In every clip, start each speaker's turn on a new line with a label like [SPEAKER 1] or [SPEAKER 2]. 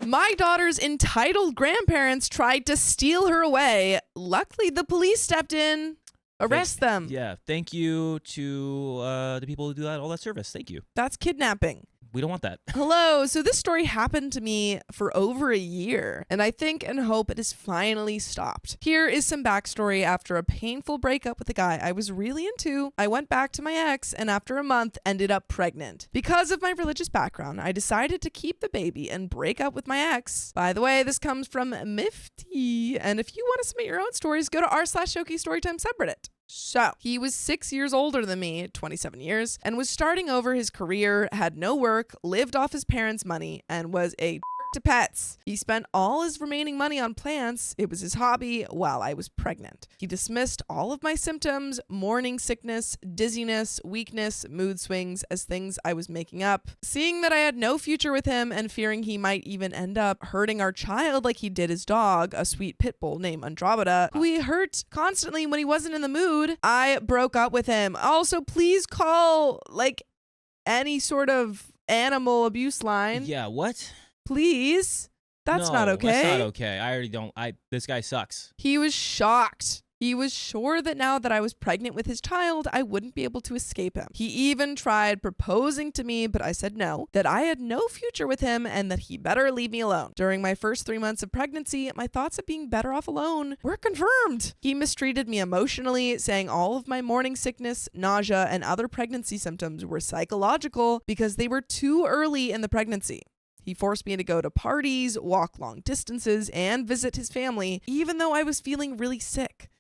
[SPEAKER 1] My daughter's entitled grandparents tried to steal her away. Luckily, the police stepped in. Arrest them.
[SPEAKER 2] Yeah, thank you to the people who do all that service. Thank you.
[SPEAKER 1] That's kidnapping.
[SPEAKER 2] We don't want that.
[SPEAKER 1] Hello. So this story happened to me for over a year, and I think and hope it has finally stopped. Here is some backstory. After a painful breakup with a guy I was really into, I went back to my ex and after a month ended up pregnant. Because of my religious background, I decided to keep the baby and break up with my ex. By the way, this comes from Mifty, and if you want to submit your own stories, go to r/OK Storytime subreddit. So, he was 6 years older than me, 27 years, and was starting over his career, had no work, lived off his parents' money, and was a to pets. He spent all his remaining money on plants. It was his hobby while I was pregnant. He dismissed all of my symptoms, morning sickness, dizziness, weakness, mood swings as things I was making up. Seeing that I had no future with him and fearing he might even end up hurting our child like he did his dog, a sweet pit bull named Andromeda, who he hurt constantly when he wasn't in the mood, I broke up with him. Also, please call any sort of animal abuse line.
[SPEAKER 2] Yeah, what?
[SPEAKER 1] Please. That's not okay.
[SPEAKER 2] That's not okay. I already don't. This guy sucks.
[SPEAKER 1] He was shocked. He was sure that now that I was pregnant with his child, I wouldn't be able to escape him. He even tried proposing to me, but I said no, that I had no future with him and that he better leave me alone. During my first 3 months of pregnancy, my thoughts of being better off alone were confirmed. He mistreated me emotionally, saying all of my morning sickness, nausea, and other pregnancy symptoms were psychological because they were too early in the pregnancy. He forced me to go to parties, walk long distances, and visit his family, even though I was feeling really sick.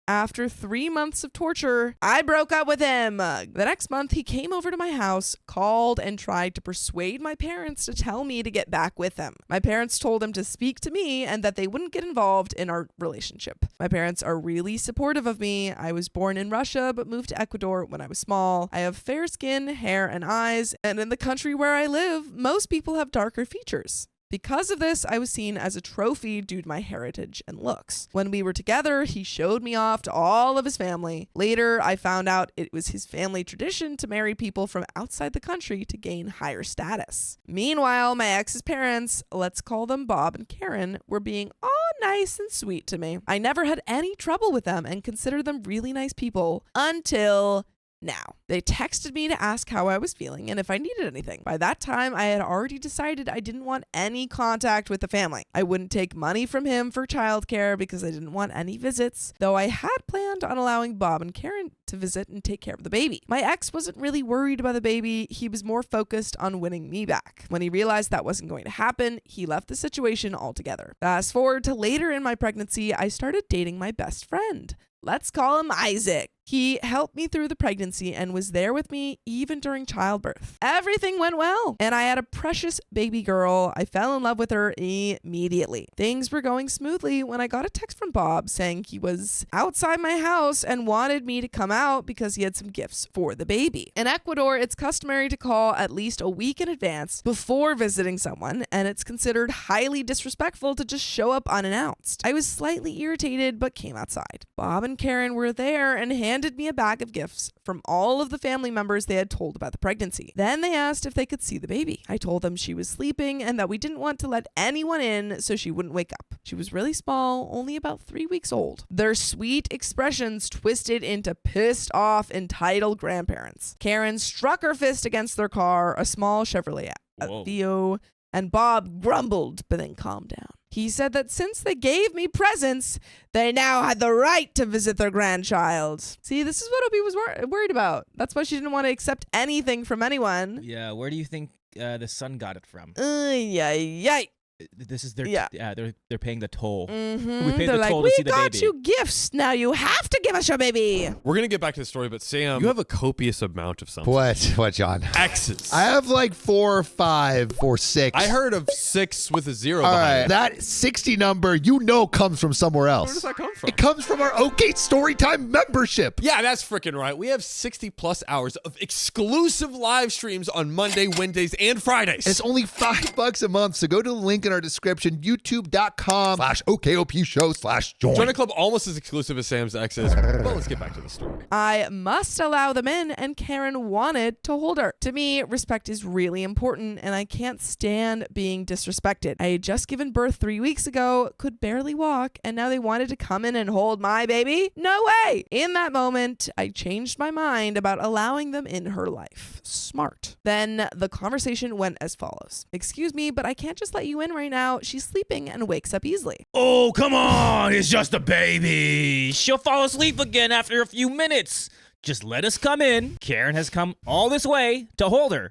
[SPEAKER 1] After 3 months of torture, I broke up with him. The next month, he came over to my house, called, and tried to persuade my parents to tell me to get back with him. My parents told him to speak to me and that they wouldn't get involved in our relationship. My parents are really supportive of me. I was born in Russia, but moved to Ecuador when I was small. I have fair skin, hair, and eyes, and in the country where I live, most people have darker features. Because of this, I was seen as a trophy due to my heritage and looks. When we were together, he showed me off to all of his family. Later, I found out it was his family tradition to marry people from outside the country to gain higher status. Meanwhile, my ex's parents, let's call them Bob and Karen, were being all nice and sweet to me. I never had any trouble with them and considered them really nice people until now. They texted me to ask how I was feeling and if I needed anything. By that time, I had already decided I didn't want any contact with the family. I wouldn't take money from him for childcare because I didn't want any visits, though I had planned on allowing Bob and Karen to visit and take care of the baby. My ex wasn't really worried about the baby. He was more focused on winning me back. When he realized that wasn't going to happen, he left the situation altogether. Fast forward to later in my pregnancy, I started dating my best friend. Let's call him Isaac. He helped me through the pregnancy and was there with me even during childbirth. Everything went well, and I had a precious baby girl. I fell in love with her immediately. Things were going smoothly when I got a text from Bob saying he was outside my house and wanted me to come out because he had some gifts for the baby. In Ecuador, it's customary to call at least a week in advance before visiting someone, and it's considered highly disrespectful to just show up unannounced. I was slightly irritated, but came outside. Bob and Karen were there and handed me a bag of gifts from all of the family members they had told about the pregnancy. Then they asked if they could see the baby. I told them she was sleeping and that we didn't want to let anyone in so she wouldn't wake up. She was really small, only about 3 weeks old. Their sweet expressions twisted into pissed off, entitled grandparents. Karen struck her fist against their car, a small Chevrolet Theo, and Bob grumbled but then calmed down. He said that since they gave me presents, they now had the right to visit their grandchild. See, this is what Opie was worried about. That's why she didn't want to accept anything from anyone.
[SPEAKER 2] Yeah, where do you think the son got it from? This is their they're paying the toll.
[SPEAKER 1] Mm-hmm.
[SPEAKER 2] We paid
[SPEAKER 1] they're
[SPEAKER 2] the toll
[SPEAKER 1] like,
[SPEAKER 2] to see
[SPEAKER 1] we
[SPEAKER 2] the
[SPEAKER 1] got
[SPEAKER 2] baby.
[SPEAKER 1] you gifts. Now you have to give us your baby.
[SPEAKER 3] We're going to get back to the story, but Sam, you have a copious amount of something.
[SPEAKER 4] What, John?
[SPEAKER 3] X's.
[SPEAKER 4] I have like 4 or 5 or 6.
[SPEAKER 3] I heard of 6 with a 0
[SPEAKER 4] All
[SPEAKER 3] behind
[SPEAKER 4] right,
[SPEAKER 3] it.
[SPEAKER 4] that 60 number, comes from somewhere else.
[SPEAKER 3] Where does that come from?
[SPEAKER 4] It comes from our OK Storytime membership.
[SPEAKER 3] Yeah, that's freaking right. We have 60 plus hours of exclusive live streams on Monday, Wednesdays, and Fridays.
[SPEAKER 4] It's only $5 a month, so go to the link in our description, youtube.com/OKOP show/join.
[SPEAKER 3] Join a club almost as exclusive as Sam's ex is. Well, let's get back to the story.
[SPEAKER 1] I must allow them in, and Karen wanted to hold her. To me, respect is really important, and I can't stand being disrespected. I had just given birth 3 weeks ago, could barely walk, and now they wanted to come in and hold my baby? No way! In that moment, I changed my mind about allowing them in her life. Smart. Then the conversation went as follows. Excuse me, but I can't just let you in right now. She's sleeping and wakes up easily.
[SPEAKER 2] Oh, come on. It's just a baby. She'll fall asleep again after a few minutes. Just let us come in. Karen has come all this way to hold her.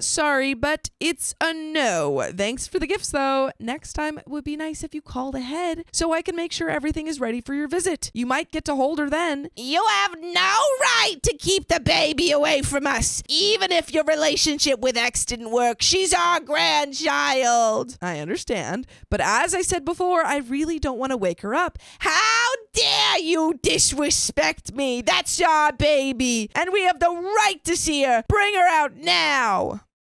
[SPEAKER 1] Sorry, but it's a no. Thanks for the gifts, though. Next time, it would be nice if you called ahead so I can make sure everything is ready for your visit. You might get to hold her then. You have no right to keep the baby away from us. Even if your relationship with X didn't work, she's our grandchild. I understand, but as I said before, I really don't want to wake her up. How dare you disrespect me? That's our baby, and we have the right to see her. Bring her out now.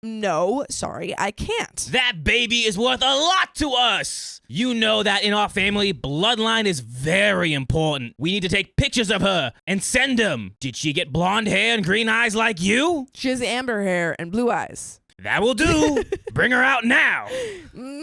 [SPEAKER 1] No, sorry, I can't.
[SPEAKER 2] That baby is worth a lot to us. You know that in our family, bloodline is very important. We need to take pictures of her and send them. Did she get blonde hair and green eyes like you?
[SPEAKER 1] She has amber hair and blue eyes.
[SPEAKER 2] That will do. Bring her out now.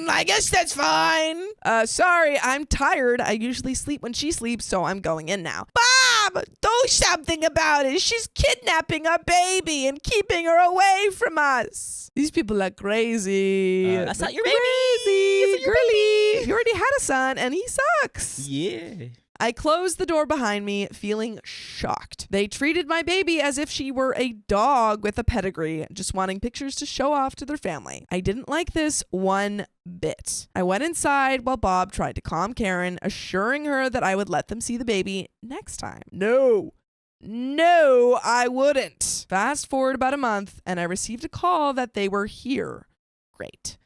[SPEAKER 1] I guess that's fine. Sorry, I'm tired. I usually sleep when she sleeps, so I'm going in now. Bob, do something about it. She's kidnapping our baby and keeping her away from us. These people are crazy.
[SPEAKER 2] That's not your
[SPEAKER 1] crazy.
[SPEAKER 2] baby.
[SPEAKER 1] Girly. You already had a son, and he sucks.
[SPEAKER 2] Yeah.
[SPEAKER 1] I closed the door behind me, feeling shocked. They treated my baby as if she were a dog with a pedigree, just wanting pictures to show off to their family. I didn't like this one bit. I went inside while Bob tried to calm Karen, assuring her that I would let them see the baby next time. No, I wouldn't. Fast forward about a month, and I received a call that they were here. Great.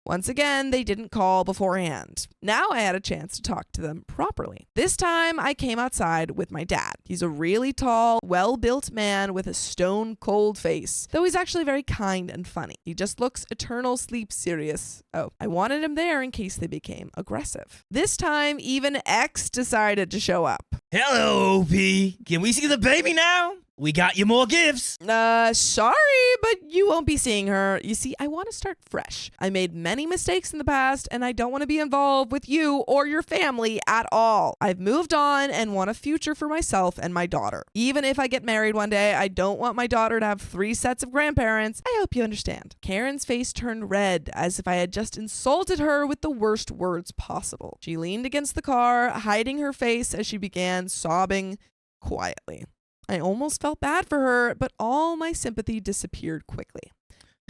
[SPEAKER 1] Once again, they didn't call beforehand. Now I had a chance to talk to them properly. This time, I came outside with my dad. He's a really tall, well-built man with a stone-cold face, though he's actually very kind and funny. He just looks eternal sleep serious. Oh, I wanted him there in case they became aggressive. This time, even X decided to show up.
[SPEAKER 2] Hello, OP. Can we see the baby now? We got you more gifts.
[SPEAKER 1] Sorry, but you won't be seeing her. You see, I want to start fresh. I made many mistakes in the past, and I don't want to be involved with you or your family at all. I've moved on and want a future for myself and my daughter. Even if I get married one day, I don't want my daughter to have 3 sets of grandparents. I hope you understand. Karen's face turned red, as if I had just insulted her with the worst words possible. She leaned against the car, hiding her face as she began sobbing quietly. I almost felt bad for her, but all my sympathy disappeared quickly.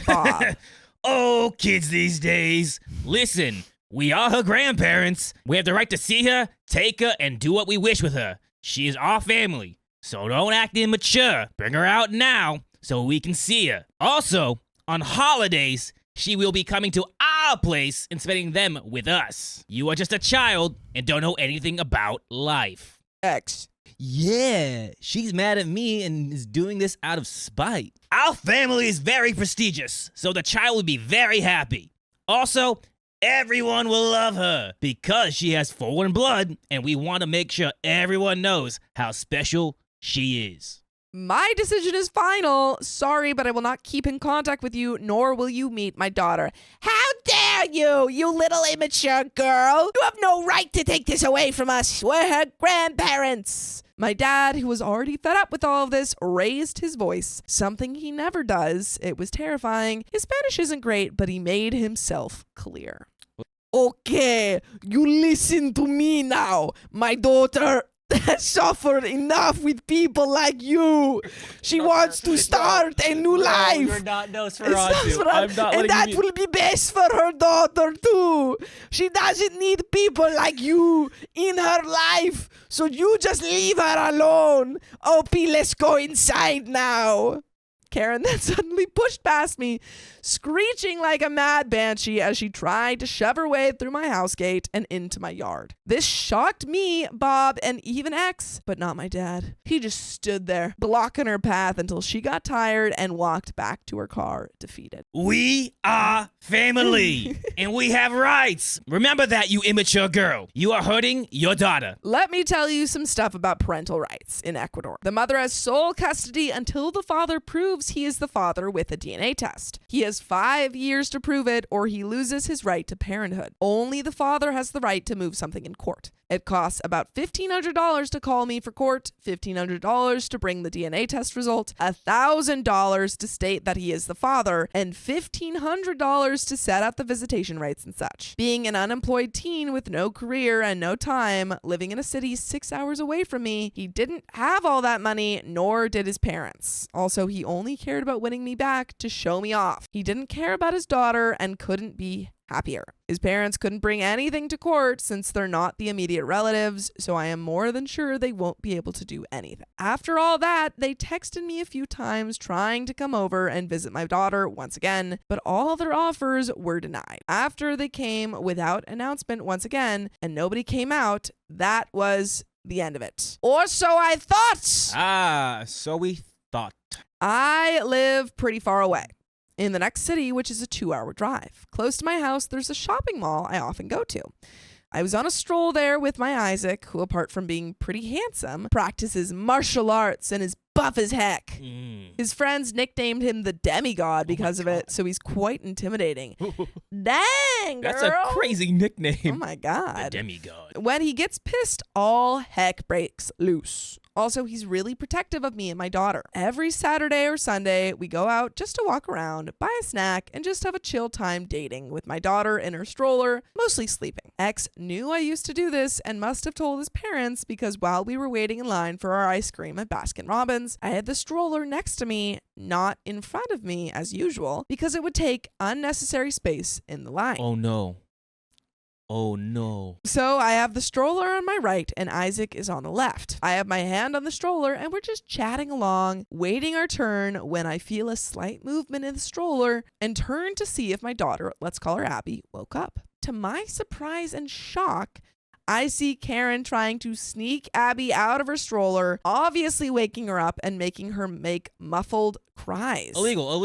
[SPEAKER 1] Bob.
[SPEAKER 2] Oh, kids these days. Listen, we are her grandparents. We have the right to see her, take her, and do what we wish with her. She is our family, so don't act immature. Bring her out now so we can see her. Also, on holidays, she will be coming to our place and spending them with us. You are just a child and don't know anything about life.
[SPEAKER 1] X.
[SPEAKER 2] Yeah, she's mad at me and is doing this out of spite. Our family is very prestigious, so the child will be very happy. Also, everyone will love her because she has foreign blood, and we want to make sure everyone knows how special she is.
[SPEAKER 1] My decision is final. Sorry, but I will not keep in contact with you, nor will you meet my daughter. How dare you, you little immature girl? You have no right to take this away from us. We're her grandparents. My dad, who was already fed up with all of this, raised his voice, something he never does. It was terrifying. His Spanish isn't great, but he made himself clear. Okay, you listen to me now. My daughter has suffered enough with people like you. She wants to start a new life.
[SPEAKER 2] You're not Nosferatu. I'm not
[SPEAKER 1] and that will be best for her daughter too. She doesn't need people like you in her life. So you just leave her alone. OP, let's go inside now. Karen then suddenly pushed past me, screeching like a mad banshee as she tried to shove her way through my house gate and into my yard. This shocked me, Bob, and even X, but not my dad. He just stood there, blocking her path until she got tired and walked back to her car, defeated.
[SPEAKER 2] We are family, and we have rights. Remember that, you immature girl. You are hurting your daughter.
[SPEAKER 1] Let me tell you some stuff about parental rights in Ecuador. The mother has sole custody until the father proves he is the father with a DNA test. He has 5 years to prove it, or he loses his right to parenthood. Only the father has the right to move something in court. It costs about $1,500 to call me for court, $1,500 to bring the DNA test result, $1,000 to state that he is the father, and $1,500 to set up the visitation rights and such. Being an unemployed teen with no career and no time, living in a city 6 hours away from me, he didn't have all that money, nor did his parents. Also, he only cared about winning me back to show me off. He didn't care about his daughter and couldn't be happier. His parents couldn't bring anything to court since they're not the immediate relatives, so I am more than sure they won't be able to do anything. After all that, they texted me a few times trying to come over and visit my daughter once again, but all their offers were denied. After they came without announcement once again, and nobody came out, that was the end of it. Or so I thought!
[SPEAKER 2] So we thought.
[SPEAKER 1] I live pretty far away, in the next city, which is a 2-hour drive. Close to my house, there's a shopping mall I often go to. I was on a stroll there with my Isaac, who, apart from being pretty handsome, practices martial arts and is buff as heck. His friends nicknamed him the demigod because of it, so he's quite intimidating. Dang, girl!
[SPEAKER 2] That's a crazy nickname.
[SPEAKER 1] Oh my god.
[SPEAKER 2] The demigod.
[SPEAKER 1] When he gets pissed, all heck breaks loose. Also, he's really protective of me and my daughter. Every Saturday or Sunday, we go out just to walk around, buy a snack, and just have a chill time dating with my daughter in her stroller, mostly sleeping. X knew I used to do this and must have told his parents because while we were waiting in line for our ice cream at Baskin-Robbins, I had the stroller next to me, not in front of me as usual, because it would take unnecessary space in the line.
[SPEAKER 2] Oh no. Oh no.
[SPEAKER 1] So I have the stroller on my right and Isaac is on the left. I have my hand on the stroller and we're just chatting along, waiting our turn when I feel a slight movement in the stroller and turn to see if my daughter, let's call her Abby, woke up. To my surprise and shock, I see Karen trying to sneak Abby out of her stroller, obviously waking her up and making her make muffled cries.
[SPEAKER 2] Illegal.
[SPEAKER 1] What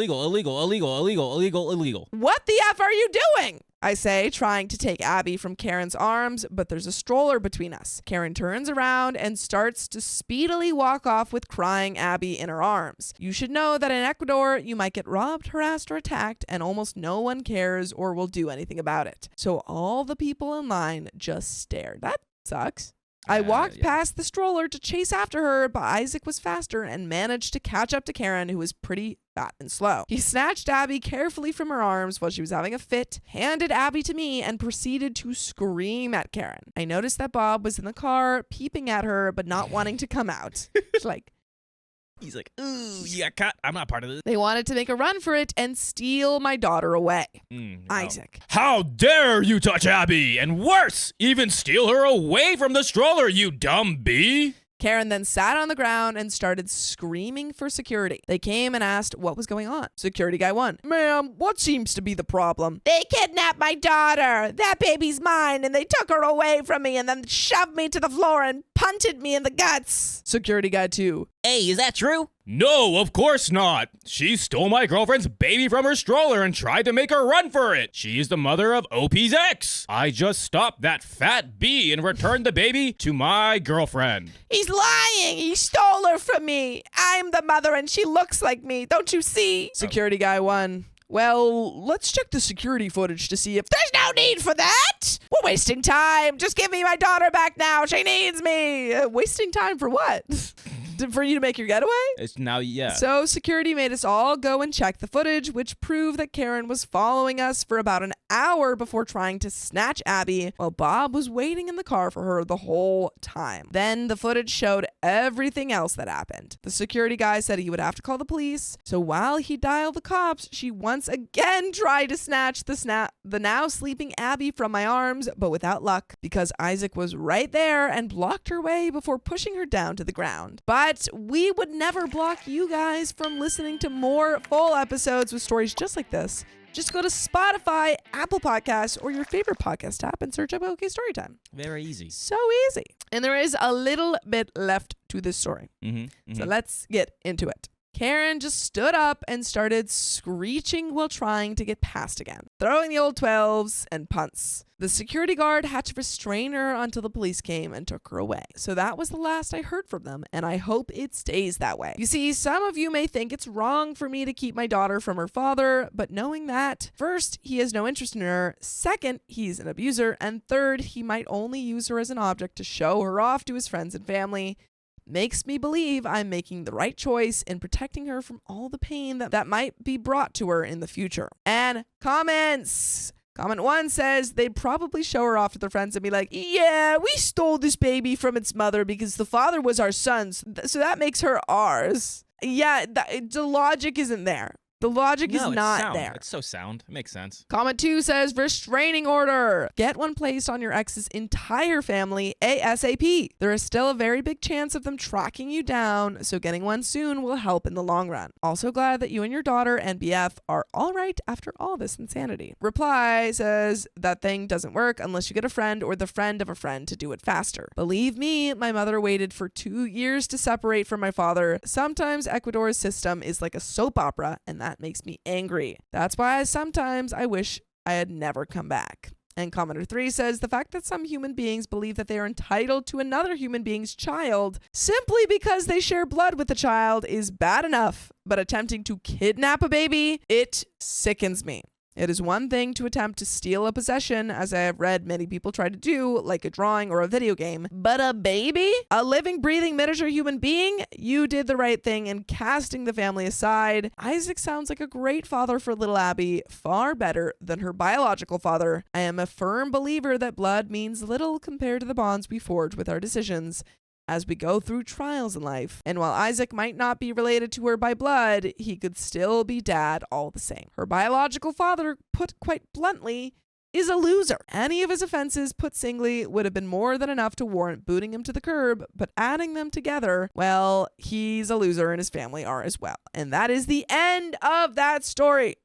[SPEAKER 1] the F are you doing? I say, trying to take Abby from Karen's arms, but there's a stroller between us. Karen turns around and starts to speedily walk off with crying Abby in her arms. You should know that in Ecuador, you might get robbed, harassed, or attacked, and almost no one cares or will do anything about it. So all the people in line just stared. That sucks. I walked past the stroller to chase after her, but Isaac was faster and managed to catch up to Karen, who was pretty fat and slow. He snatched Abby carefully from her arms while she was having a fit, handed Abby to me, and proceeded to scream at Karen. I noticed that Bob was in the car, peeping at her, but not wanting to come out.
[SPEAKER 2] He's like, ooh, you got caught. I'm not part of this.
[SPEAKER 1] They wanted to make a run for it and steal my daughter away. Isaac.
[SPEAKER 2] How dare you touch Abby? And worse, even steal her away from the stroller, you dumb bee.
[SPEAKER 1] Karen then sat on the ground and started screaming for security. They came and asked what was going on. Security guy 1. Ma'am, what seems to be the problem? They kidnapped my daughter. That baby's mine, and they took her away from me and then shoved me to the floor and punted me in the guts. Security guy 2.
[SPEAKER 2] Hey, is that true? No, of course not. She stole my girlfriend's baby from her stroller and tried to make her run for it. She's the mother of OP's ex. I just stopped that fat bee and returned the baby to my girlfriend.
[SPEAKER 1] He's lying. He stole her from me. I'm the mother and she looks like me. Don't you see? Security guy 1. Well, let's check the security footage to see if there's no need for that. We're wasting time. Just give me my daughter back now. She needs me. Wasting time for what? For you to make your getaway?
[SPEAKER 2] It's now, yeah.
[SPEAKER 1] So security made us all go and check the footage, which proved that Karen was following us for about an hour before trying to snatch Abby, while Bob was waiting in the car for her the whole time. Then the footage showed everything else that happened. The security guy said he would have to call the police, so while he dialed the cops, she once again tried to snatch the now sleeping Abby from my arms, but without luck, because Isaac was right there and blocked her way before pushing her down to the ground. But But we would never block you guys from listening to more full episodes with stories just like this. Just go to Spotify, Apple Podcasts, or your favorite podcast app and search up OK Storytime.
[SPEAKER 2] Very easy.
[SPEAKER 1] So easy. And there is a little bit left to this story. So let's get into it. Karen just stood up and started screeching while trying to get past again, throwing the old 12s and punts. The security guard had to restrain her until the police came and took her away. So that was the last I heard from them, and I hope it stays that way. You see, some of you may think it's wrong for me to keep my daughter from her father, but knowing that, first, he has no interest in her, second, he's an abuser, and third, he might only use her as an object to show her off to his friends and family, makes me believe I'm making the right choice in protecting her from all the pain that might be brought to her in the future. And comments! Comment 1 says they'd probably show her off to their friends and be like, yeah, we stole this baby from its mother because the father was our son's, so that makes her ours. Yeah, the logic isn't there. The logic is not there.
[SPEAKER 2] It's so sound. It makes sense.
[SPEAKER 1] Comment 2 says restraining order. Get one placed on your ex's entire family ASAP. There is still a very big chance of them tracking you down, so getting one soon will help in the long run. Also glad that you and your daughter and BF are all right after all this insanity. Reply says that thing doesn't work unless you get a friend or the friend of a friend to do it faster. Believe me, my mother waited for 2 years to separate from my father. Sometimes Ecuador's system is like a soap opera, and that makes me angry. That's why sometimes I wish I had never come back. And commenter 3 says the fact that some human beings believe that they are entitled to another human being's child simply because they share blood with the child is bad enough, but attempting to kidnap a baby, it sickens me. It is one thing to attempt to steal a possession, as I have read many people try to do, like a drawing or a video game. But a baby? A living, breathing, miniature human being? You did the right thing in casting the family aside. Isaac sounds like a great father for little Abby, far better than her biological father. I am a firm believer that blood means little compared to the bonds we forge with our decisions as we go through trials in life. And while Isaac might not be related to her by blood, he could still be dad all the same. Her biological father, put quite bluntly, is a loser. Any of his offenses put singly would have been more than enough to warrant booting him to the curb, but adding them together, well, he's a loser and his family are as well. And that is the end of that story.